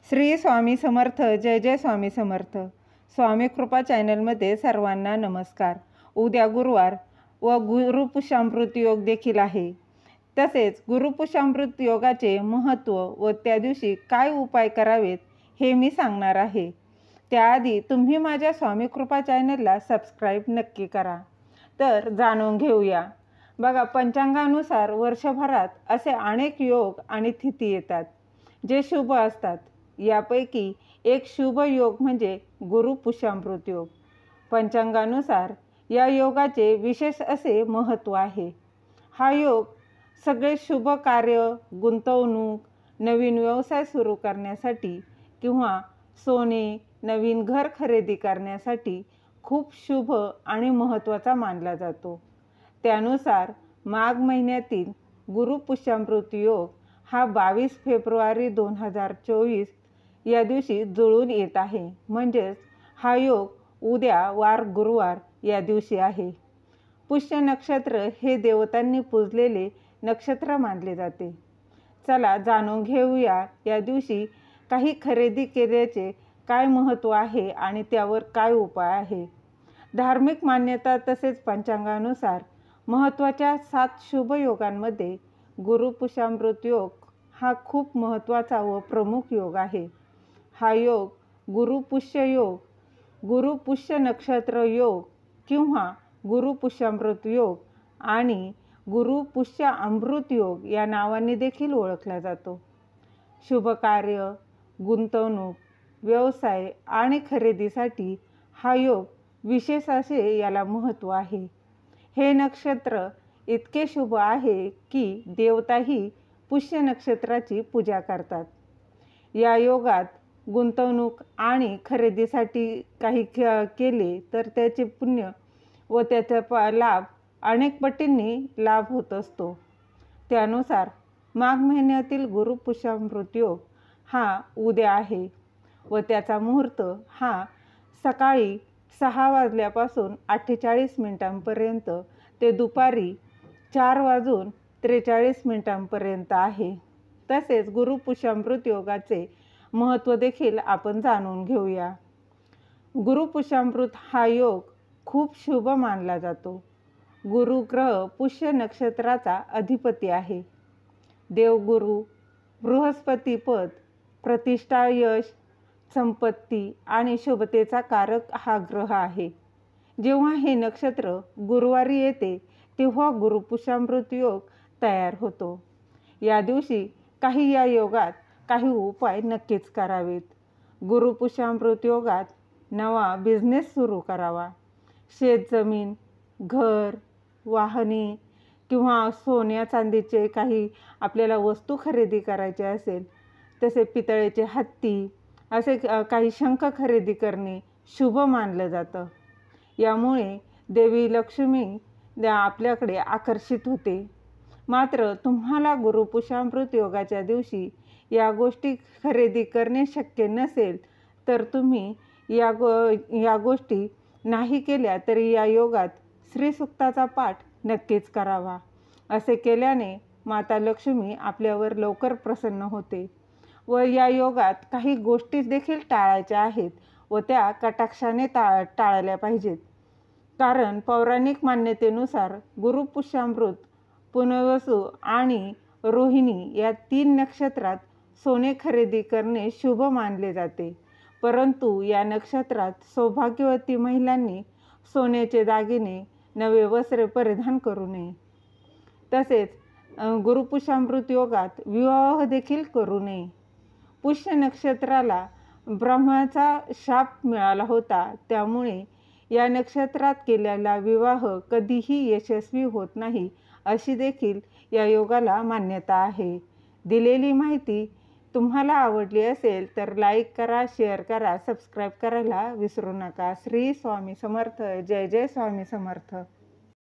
श्री स्वामी समर्थ. जय जय स्वामी समर्थ. स्वामी कृपा चॅनलमध्ये सर्वांना नमस्कार. उद्या गुरुवार व गुरुपुष्यामृत योग देखील आहे. तसेच गुरुपुष्यामृत योगाचे महत्त्व व त्या दिवशी काय उपाय करावेत हे मी सांगणार आहे. त्याआधी तुम्ही माझ्या स्वामी कृपा चॅनलला सबस्क्राईब नक्की करा. तर जाणून घेऊया. बघा, पंचांगानुसार वर्षभरात असे अनेक योग आणि तिथी येतात जे शुभ असतात. यापैकी एक शुभ योग म्हणजे गुरुपुष्यामृत योग. पंचांगानुसार या योगाचे विशेष असे महत्त्व आहे. हा योग सगळे शुभ कार्य, गुंतवणूक, नवीन व्यवसाय सुरू करण्यासाठी किंवा सोने, नवीन घर खरेदी करण्यासाठी खूप शुभ आणि महत्त्वाचा मानला जातो. त्यानुसार माघ महिन्यातील गुरुपुष्यामृत योग हा 22 फेब्रुवारी 2024 या दिवशी जुळून येत आहे. म्हणजेच हा योग उद्या वार गुरुवार या दिवशी आहे. पुष्य नक्षत्र हे देवतांनी पूजलेले नक्षत्र मानले जाते. चला जाणून घेऊया या दिवशी काही खरेदी केल्याचे काय महत्त्व आहे आणि त्यावर काय उपाय आहे. धार्मिक मान्यता तसेच पंचांगानुसार महत्त्वाच्या 7 शुभ योगांमध्ये गुरुपुष्यामृत योग हा खूप महत्त्वाचा व प्रमुख योग आहे. हा योग गुरुपुष्य योग, गुरुपुष्य नक्षत्र योग किंवा गुरुपुष्यामृत योग आणि गुरुपुष्य अमृत योग या नावाने देखील ओळखला जातो. शुभ कार्य, गुंतवणूक, व्यवसाय आणि खरेदीसाठी हा योग विशेष असे याला महत्त्व आहे. हे नक्षत्र इतके शुभ आहे की देवताही पुष्य नक्षत्राची पूजा करतात. या योगात गुंतवणूक आणि खरेदीसाठी काही केले तर त्याचे पुण्य व त्याचा लाभ अनेक पटींनी लाभ होत असतो. त्यानुसार माघ महिन्यातील गुरुपुष्यामृत योग हा उद्या आहे व त्याचा मुहूर्त हा सकाळी 6 वाजल्यापासून 48 मिनिटांपर्यंत ते दुपारी 4 वाजून 43 मिनिटांपर्यंत आहे. तसेच गुरुपुष्यामृत योगाचे महत्त्व देखील आपण जाणून घेऊया. गुरुपुष्यामृत हा योग खूप शुभ मानला जातो. गुरु ग्रह पुष्य नक्षत्राचा अधिपती आहे. देवगुरु, बृहस्पती पद, प्रतिष्ठा, यश, संपत्ती आणि शुभतेचा कारक हा ग्रह आहे. जेव्हा हे नक्षत्र गुरुवारी येते तेव्हा गुरुपुष्यामृत योग तयार होतो. या दिवशी या योगात काही उपाय नक्कीच करावेत. गुरुपुष्यामृत योगात नवा बिझनेस सुरू करावा. शेतजमीन, घर, वाहने किंवा सोन्या चांदीचे काही आपल्याला वस्तू खरेदी करायचे असेल, तसे पितळेचे हत्ती असे काही शंख खरेदी करणे शुभ मानलं जातं. यामुळे देवी लक्ष्मी आपल्याकडे आकर्षित होते. मात्र तुम्हाला गुरुपुष्यामृत योगाच्या दिवशी या गोष्टी खरेदी करणे शक्य नसेल तर तुम्ही या गोष्टी नाही केल्या तरी या योगात श्रीसूक्ताचा पाठ नक्कीच करावा. असे केल्याने माता लक्ष्मी आपल्यावर लवकर प्रसन्न होते व या योगात काही गोष्टी देखील टाळायच्या आहेत व त्या कटाक्षाने टाळल्या पाहिजेत. कारण पौराणिक मान्यतेनुसार गुरुपुष्यामृत, पुनर्वसू आणि रोहिणी या 3 नक्षत्रात सोने खरेदी करणे शुभ मानले जाते. परंतु या नक्षत्रात सौभाग्यवती महिलांनी सोन्याचे दागिने, नवे वस्त्रे परिधान करू नये. तसेच गुरुपुष्यामृत योगात विवाह देखील करू नये. पुष्य नक्षत्राला ब्रह्माचा शाप मिळाला होता. त्यामुळे या नक्षत्रात केलेला विवाह कधीही यशस्वी होत नाही अशी देखील या योगाला मान्यता आहे. दिलेली माहिती तुम्हाला आवडली असेल तर लाईक करा, शेअर करा, सबस्क्राईब करायला विसरू नका. श्री स्वामी समर्थ. जय जय स्वामी समर्थ.